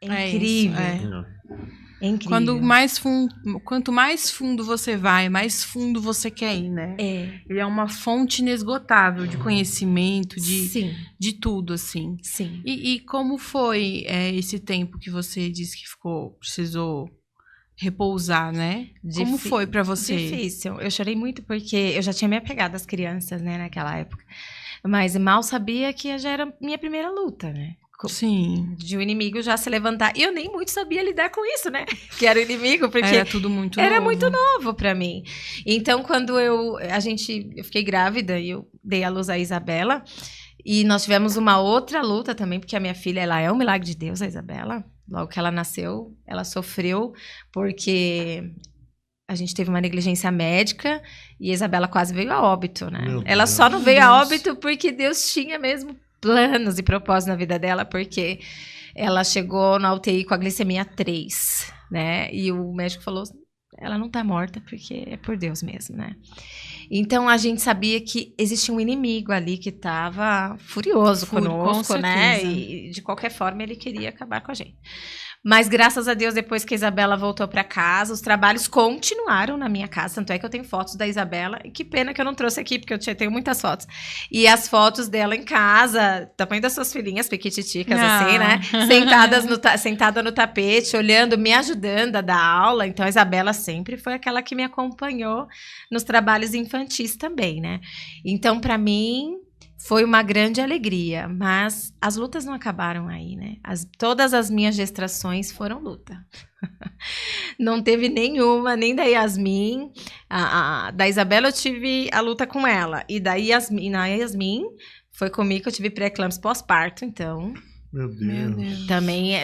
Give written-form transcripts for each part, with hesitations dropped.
É incrível. É incrível. Quanto mais fundo você vai, mais fundo você quer ir, né? Ele é uma fonte inesgotável de conhecimento, de tudo, assim. Sim. E como foi esse tempo que você disse que precisou repousar, né? Como foi pra você? Difícil. Eu chorei muito porque eu já tinha me apegado às crianças, né, naquela época. Mas mal sabia que já era minha primeira luta, né? Sim. De o inimigo já se levantar. E eu nem muito sabia lidar com isso, né? Que era o inimigo, porque era tudo muito novo. Era muito novo pra mim. Então, quando eu fiquei grávida e eu dei à luz a Isabela, e nós tivemos uma outra luta também, porque a minha filha, ela é um milagre de Deus, a Isabela. Logo que ela nasceu, ela sofreu, porque a gente teve uma negligência médica e a Isabela quase veio a óbito, né? Ela só não veio a óbito porque Deus tinha mesmo planos e propósitos na vida dela, porque ela chegou na UTI com a glicemia 3, né? E o médico falou, ela não tá morta porque é por Deus mesmo, né? Então, a gente sabia que existia um inimigo ali que estava furioso conosco, né? E, de qualquer forma, ele queria acabar com a gente. Mas, graças a Deus, depois que a Isabela voltou para casa, os trabalhos continuaram na minha casa. Tanto é que eu tenho fotos da Isabela. E que pena que eu não trouxe aqui, porque eu tenho muitas fotos. E as fotos dela em casa, tamanho das suas filhinhas piquititicas, assim, né? Sentada no tapete, olhando, me ajudando a dar aula. Então, a Isabela sempre foi aquela que me acompanhou nos trabalhos infantis também, né? Então, para mim, foi uma grande alegria, mas as lutas não acabaram aí, né? Todas as minhas gestações foram luta. Não teve nenhuma, nem da Yasmin. Da Isabela eu tive a luta com ela. E da Yasmin, na Yasmin, foi comigo que eu tive pré-eclâmpsia pós-parto, então... Meu Deus. Também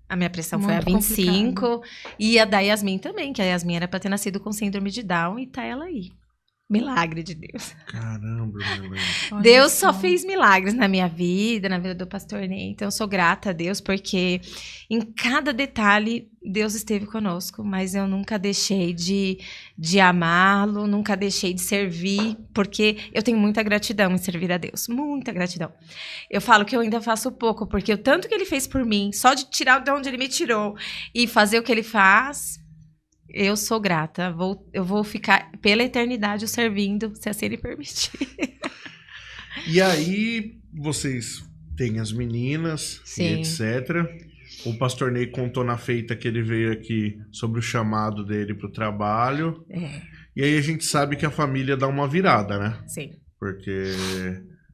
a minha pressão muito foi a 25. Complicado. E a da Yasmin também, que a Yasmin era para ter nascido com síndrome de Down e tá ela aí. Milagre de Deus. Caramba, meu Deus. Deus só fez milagres na minha vida, na vida do pastor Ney. Então, eu sou grata a Deus, porque em cada detalhe, Deus esteve conosco. Mas eu nunca deixei de amá-lo, nunca deixei de servir, porque eu tenho muita gratidão em servir a Deus. Muita gratidão. Eu falo que eu ainda faço pouco, porque o tanto que ele fez por mim, só de tirar de onde ele me tirou e fazer o que ele faz... Eu sou grata. Eu vou ficar pela eternidade o servindo, se assim ele permitir. E aí, vocês têm as meninas, e etc. O pastor Ney contou na feita que ele veio aqui sobre o chamado dele para o trabalho. E aí a gente sabe que a família dá uma virada, né? Sim. Porque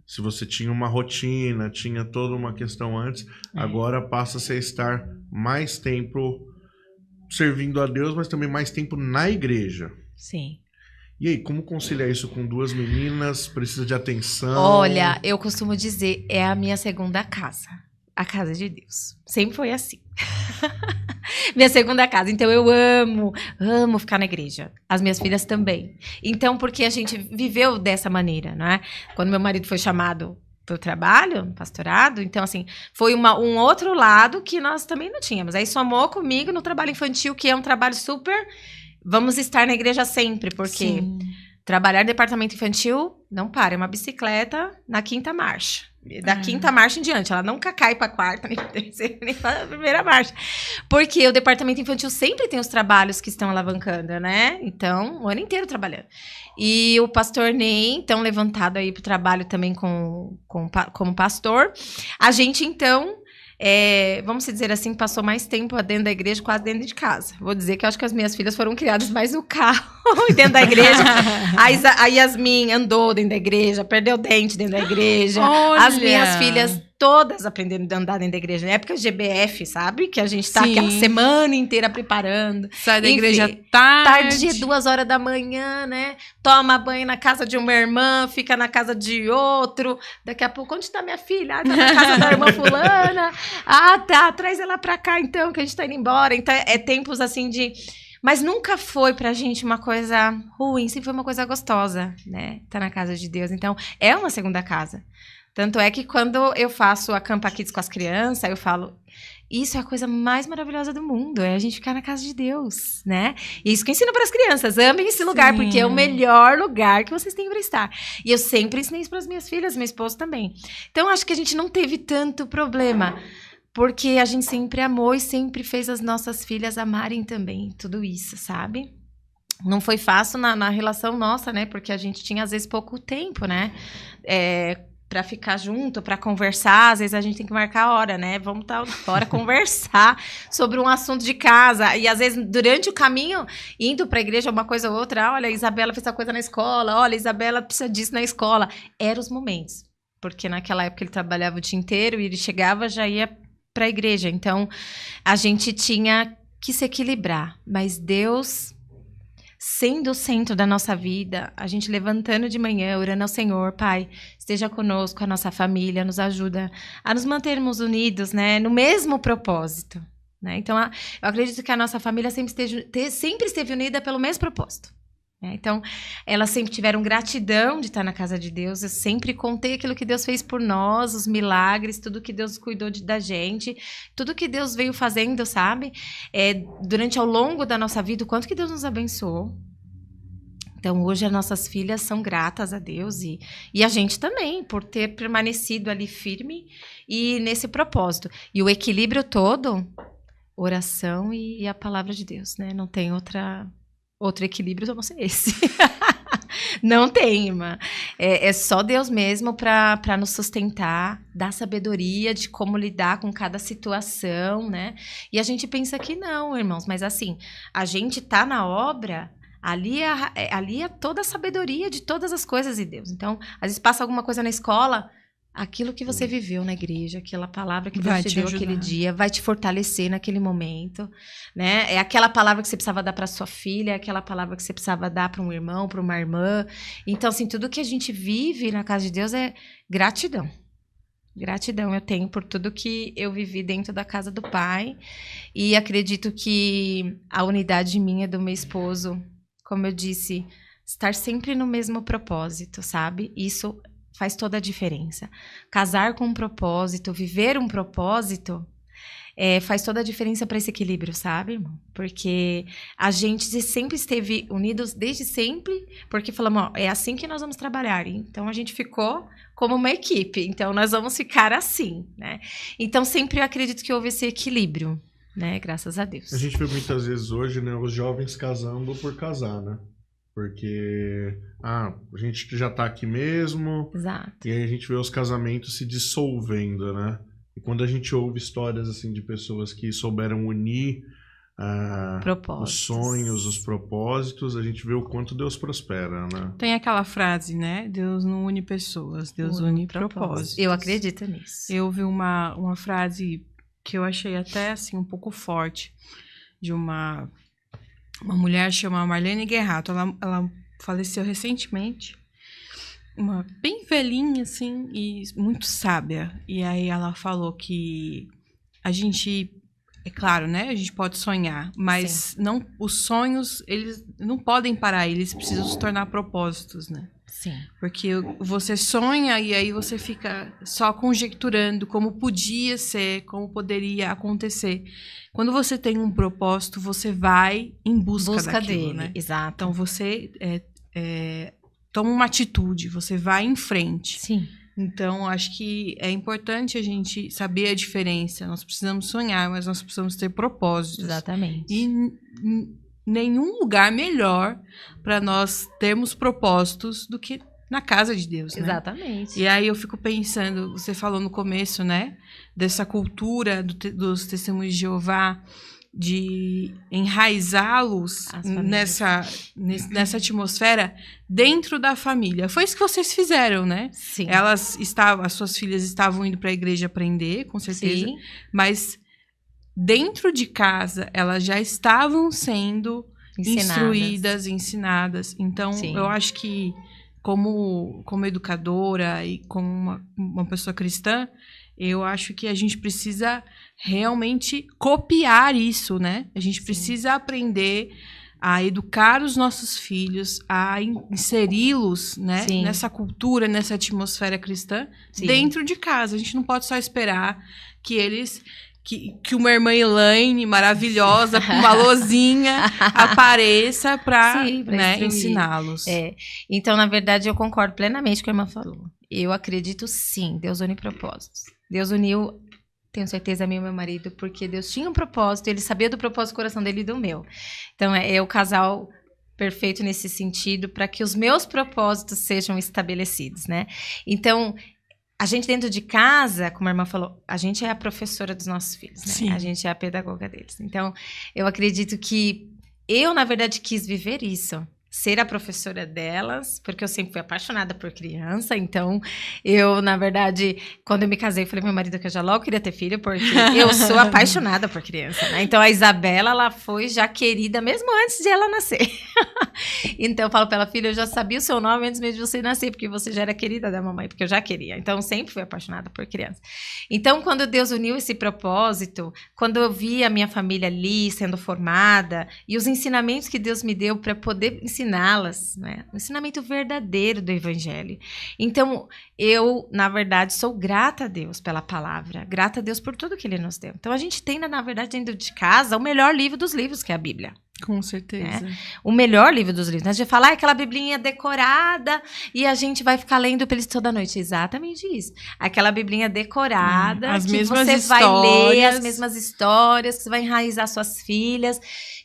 se você tinha uma rotina, tinha toda uma questão antes, agora passa-se a estar mais tempo... servindo a Deus, mas também mais tempo na igreja. Sim. E aí, como conciliar isso com duas meninas? Precisa de atenção? Olha, eu costumo dizer, é a minha segunda casa. A casa de Deus. Sempre foi assim. Minha segunda casa. Então, eu amo ficar na igreja. As minhas filhas também. Então, porque a gente viveu dessa maneira, não é? Quando meu marido foi chamado... pro trabalho, pastorado, então assim, foi um outro lado que nós também não tínhamos. Aí somou comigo no trabalho infantil, que é um trabalho super... Vamos estar na igreja sempre, porque trabalhar no departamento infantil não para, é uma bicicleta na quinta marcha. Da quinta marcha em diante, ela nunca cai para a quarta, nem para a terceira, nem para a primeira marcha. Porque o departamento infantil sempre tem os trabalhos que estão alavancando, né? Então, o ano inteiro trabalhando. E o pastor Ney, então, levantado aí para o trabalho também como pastor. A gente, então, vamos dizer assim, passou mais tempo dentro da igreja, quase dentro de casa. Vou dizer que eu acho que as minhas filhas foram criadas mais no carro e dentro da igreja. A Yasmin andou dentro da igreja, perdeu dente dentro da igreja. Olha. As minhas filhas todas aprendendo a andar dentro da igreja. Na época GBF, sabe? Que a gente tá aquela semana inteira preparando. Sai da igreja tarde. 2h da manhã, né? Toma banho na casa de uma irmã, fica na casa de outro. Daqui a pouco, onde tá minha filha? Ah, tá na casa da irmã fulana. Ah, tá, traz ela pra cá então, que a gente tá indo embora. Então, tempos assim de... Mas nunca foi pra gente uma coisa ruim, sempre foi uma coisa gostosa, né? Tá na casa de Deus. Então, é uma segunda casa. Tanto é que quando eu faço a Campa Kids com as crianças, eu falo, isso é a coisa mais maravilhosa do mundo, é a gente ficar na casa de Deus, né? E isso que eu ensino para as crianças, amem esse lugar, porque é o melhor lugar que vocês têm para estar. E eu sempre ensinei isso para as minhas filhas, meu esposo também. Então, acho que a gente não teve tanto problema. porque a gente sempre amou e sempre fez as nossas filhas amarem também tudo isso, sabe? Não foi fácil na relação nossa, né? Porque a gente tinha, às vezes, pouco tempo, né? Pra ficar junto, pra conversar. Às vezes a gente tem que marcar a hora, né? Vamos tal hora conversar sobre um assunto de casa. E às vezes, durante o caminho, indo pra igreja, uma coisa ou outra, olha, a Isabela fez essa coisa na escola, olha, a Isabela precisa disso na escola. Eram os momentos. Porque naquela época ele trabalhava o dia inteiro e ele chegava, já ia pra igreja. Então, a gente tinha que se equilibrar. Mas Deus, sendo o centro da nossa vida, a gente levantando de manhã, orando ao Senhor, Pai, esteja conosco, a nossa família, nos ajuda a nos mantermos unidos, né, no mesmo propósito, né? Então, eu acredito que a nossa família sempre esteve unida pelo mesmo propósito. Né? Então, elas sempre tiveram gratidão de estar na casa de Deus. Eu sempre contei aquilo que Deus fez por nós, os milagres, tudo que Deus cuidou da gente, tudo que Deus veio fazendo, sabe? Durante ao longo da nossa vida, o quanto que Deus nos abençoou. Então, hoje as nossas filhas são gratas a Deus e a gente também, por ter permanecido ali firme e nesse propósito. E o equilíbrio todo, oração e a palavra de Deus, né? Não tem outro equilíbrio só não ser esse. Não tem, irmã. É só Deus mesmo para nos sustentar, dar sabedoria de como lidar com cada situação, né? E a gente pensa que não, irmãos, mas assim, a gente tá na obra, ali é toda a sabedoria de todas as coisas de Deus. Então, às vezes passa alguma coisa na escola, aquilo que você viveu na igreja, aquela palavra que Deus te deu aquele dia, vai te fortalecer naquele momento, né? É aquela palavra que você precisava dar para sua filha, é aquela palavra que você precisava dar para um irmão, para uma irmã. Então, assim, tudo que a gente vive na casa de Deus é gratidão. Gratidão eu tenho por tudo que eu vivi dentro da casa do Pai. E acredito que a unidade minha do meu esposo, como eu disse, estar sempre no mesmo propósito, sabe? Isso faz toda a diferença. Casar com um propósito, viver um propósito, faz toda a diferença para esse equilíbrio, sabe, irmão? Porque a gente sempre esteve unidos desde sempre, porque falamos, ó, é assim que nós vamos trabalhar. Então, a gente ficou como uma equipe. Então, nós vamos ficar assim, né? Então, sempre eu acredito que houve esse equilíbrio, né? Graças a Deus. A gente vê muitas vezes hoje, né, os jovens casando por casar, né? Porque, a gente já tá aqui mesmo. Exato. E aí a gente vê os casamentos se dissolvendo, né? E quando a gente ouve histórias, assim, de pessoas que souberam unir os sonhos, os propósitos, a gente vê o quanto Deus prospera, né? Tem aquela frase, né? Deus não une pessoas, Deus une propósitos. Eu acredito nisso. Eu ouvi uma frase que eu achei até, assim, um pouco forte, de uma mulher chamada Marlene Guerrato. Ela faleceu recentemente, uma bem velhinha, assim, e muito sábia. E aí ela falou que a gente, é claro, né? A gente pode sonhar, mas não, os sonhos, eles não podem parar, eles precisam se tornar propósitos, né? Sim. Porque você sonha e aí você fica só conjecturando como podia ser, como poderia acontecer. Quando você tem um propósito, você vai em busca daquilo, dele, né? Exato. Então você toma uma atitude, você vai em frente. Sim. Então, acho que é importante a gente saber a diferença. Nós precisamos sonhar, mas nós precisamos ter propósitos. Exatamente. E nenhum lugar melhor para nós termos propósitos do que na casa de Deus, né? Exatamente. E aí eu fico pensando, você falou no começo, né? Dessa cultura dos testemunhos de Jeová, de enraizá-los nessa atmosfera dentro da família. Foi isso que vocês fizeram, né? Sim. As suas filhas estavam indo para a igreja aprender, com certeza. Sim. Mas dentro de casa, elas já estavam sendo instruídas, ensinadas. Então, Sim. eu acho que como educadora e como uma pessoa cristã, eu acho que a gente precisa realmente copiar isso, né? A gente precisa aprender a educar os nossos filhos, a inseri-los, né? Nessa cultura, nessa atmosfera cristã, dentro de casa. A gente não pode só esperar que eles... Que uma irmã Elaine maravilhosa, com uma lozinha, apareça para ensiná-los. Então, na verdade, eu concordo plenamente com o que a irmã falou. Eu acredito, sim, Deus une propósitos. Deus uniu tenho certeza, meu marido, porque Deus tinha um propósito, ele sabia do propósito do coração dele e do meu. Então, é o casal perfeito nesse sentido, para que os meus propósitos sejam estabelecidos, né? Então, a gente dentro de casa, como a irmã falou, a gente é a professora dos nossos filhos, né? Sim. A gente é a pedagoga deles. Então, eu acredito que eu, na verdade, quis viver isso. Ser a professora delas, porque eu sempre fui apaixonada por criança, então eu, na verdade, quando eu me casei, eu falei pro meu marido que eu já logo queria ter filho, porque eu sou apaixonada por criança, né? Então a Isabela, ela foi já querida mesmo antes de ela nascer. Então eu falo pra ela, filha, eu já sabia o seu nome antes mesmo de você nascer, porque você já era querida da mamãe, porque eu já queria. Então eu sempre fui apaixonada por criança. Então quando Deus uniu esse propósito, quando eu vi a minha família ali sendo formada, e os ensinamentos que Deus me deu para poder ensiná-las, né? O ensinamento verdadeiro do evangelho. Então, eu, na verdade, sou grata a Deus pela palavra, grata a Deus por tudo que ele nos deu. Então, a gente tem, na verdade, dentro de casa, o melhor livro dos livros, que é a Bíblia. Com certeza. O melhor livro dos livros. A gente fala, aquela biblinha decorada e a gente vai ficar lendo pra eles toda noite. Exatamente isso. Aquela biblinha decorada As que mesmas você histórias. vai ler, as mesmas histórias, que você vai enraizar suas filhas,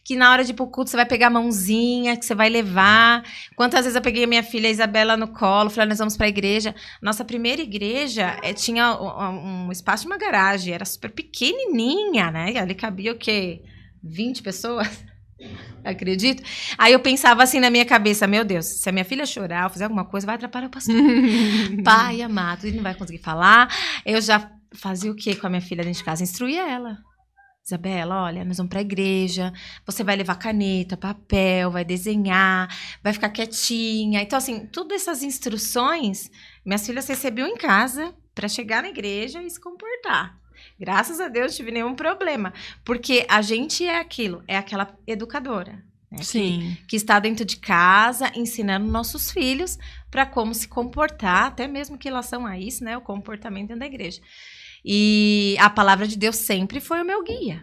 que na hora de ir pro culto você vai pegar a mãozinha, que você vai levar. Quantas vezes eu peguei a minha filha Isabela no colo, falei, nós vamos pra igreja. Nossa primeira igreja tinha um espaço de uma garagem, era super pequenininha, né? Ali cabia o quê? 20 pessoas? Acredito. Aí eu pensava assim na minha cabeça, meu Deus, se a minha filha chorar ou fizer alguma coisa, vai atrapalhar o pastor. Pai amado, ele não vai conseguir falar. Eu já fazia o quê com a minha filha dentro de casa? Instruía ela. Isabela, olha, nós vamos pra igreja, você vai levar caneta, papel, vai desenhar, vai ficar quietinha. Então, assim, todas essas instruções, minhas filhas recebiam em casa para chegar na igreja e se comportar. Graças a Deus, não tive nenhum problema. Porque a gente é aquilo, é aquela educadora. Né? Sim. Que está dentro de casa, ensinando nossos filhos para como se comportar, até mesmo que em relação a isso, né? O comportamento dentro da igreja. E a palavra de Deus sempre foi o meu guia.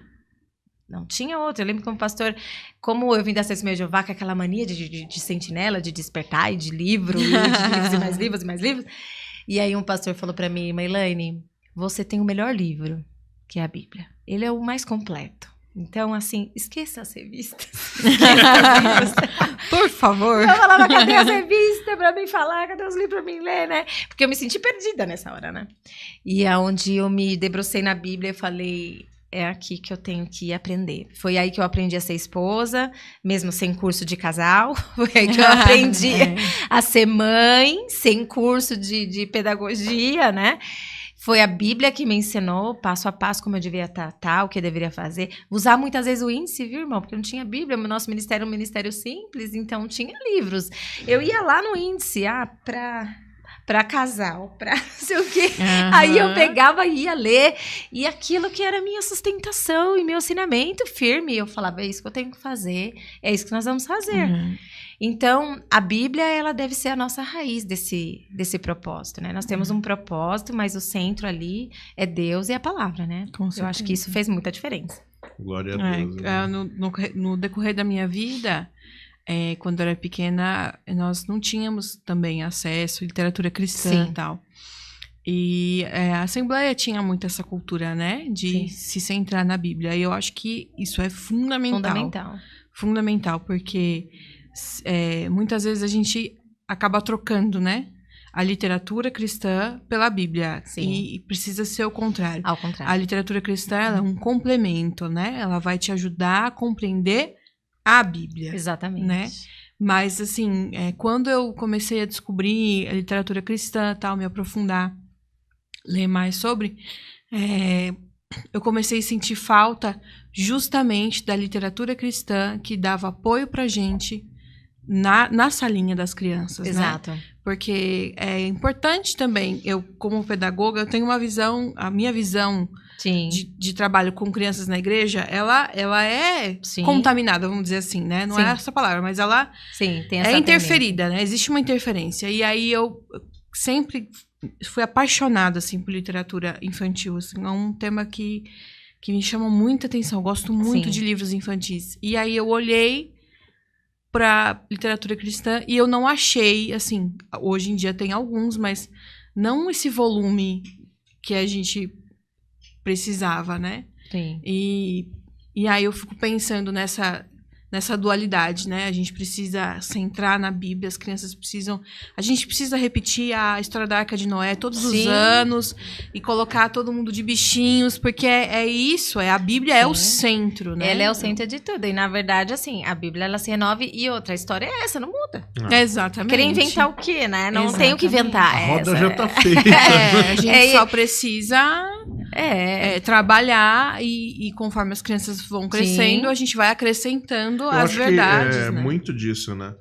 Não tinha outro. Eu lembro como pastor, como eu vim da Testemunha de Jeová, com aquela mania de sentinela, de despertar, e de livro, e de livros, e mais livros, e mais livros. E aí um pastor falou para mim, Elaine, você tem o melhor livro, que é a Bíblia. Ele é o mais completo. Então, assim, esqueça as revistas. Por favor. Eu falava, cadê as revistas pra mim falar? Cadê os livros pra mim ler, né? Porque eu me senti perdida nessa hora, né? E é onde eu me debrucei na Bíblia e falei, é aqui que eu tenho que aprender. Foi aí que eu aprendi a ser esposa, mesmo sem curso de casal. Foi aí que eu aprendi a ser mãe, sem curso de pedagogia, né? Foi a Bíblia que me ensinou, passo a passo, como eu devia tratar, o que eu deveria fazer. Usar muitas vezes o índice, viu, irmão? Porque não tinha Bíblia, o nosso ministério é um ministério simples, então tinha livros. Eu ia lá no índice, pra casal, pra não sei o quê. Uhum. Aí eu pegava e ia ler, e aquilo que era minha sustentação e meu ensinamento firme. Eu falava, é isso que eu tenho que fazer, é isso que nós vamos fazer. Uhum. Então, a Bíblia, ela deve ser a nossa raiz desse propósito, né? Nós temos um propósito, mas o centro ali é Deus e a palavra, né? Eu acho que isso fez muita diferença. Glória a Deus. No decorrer da minha vida, quando eu era pequena, nós não tínhamos também acesso à literatura cristã e tal. E a Assembleia tinha muito essa cultura, né? De se centrar na Bíblia. E eu acho que isso é fundamental. Fundamental, porque muitas vezes a gente acaba trocando, né? A literatura cristã pela Bíblia. E precisa ser o contrário. Ao contrário. A literatura cristã ela é um complemento, né? Ela vai te ajudar a compreender a Bíblia. Exatamente. Né? Mas, assim, quando eu comecei a descobrir a literatura cristã e tal, me aprofundar, ler mais sobre, eu comecei a sentir falta justamente da literatura cristã que dava apoio pra gente na salinha das crianças. Exato. Né? Porque é importante também, eu como pedagoga, eu tenho uma visão, a minha visão de trabalho com crianças na igreja, ela é contaminada, vamos dizer assim, né? Não é essa palavra, mas ela tem essa interferida, né? Existe uma interferência. E aí eu sempre fui apaixonada, assim, por literatura infantil. Assim, é um tema que me chama muita atenção. Eu gosto muito de livros infantis. E aí eu olhei para literatura cristã e eu não achei, assim, hoje em dia tem alguns, mas não esse volume que a gente precisava, né? Sim. E aí eu fico pensando nessa dualidade, né? A gente precisa centrar na Bíblia, as crianças precisam... A gente precisa repetir a história da Arca de Noé todos os anos e colocar todo mundo de bichinhos, porque é isso, a Bíblia é o centro, né? Ela é o centro de tudo. E, na verdade, assim, a Bíblia, ela se renova e outra, a história é essa, não muda. Exatamente. Querer inventar o quê, né? Não tem o que inventar. A roda já tá feita. A gente só precisa... trabalhar e conforme as crianças vão crescendo, a gente vai acrescentando as verdades, É né? muito disso, né?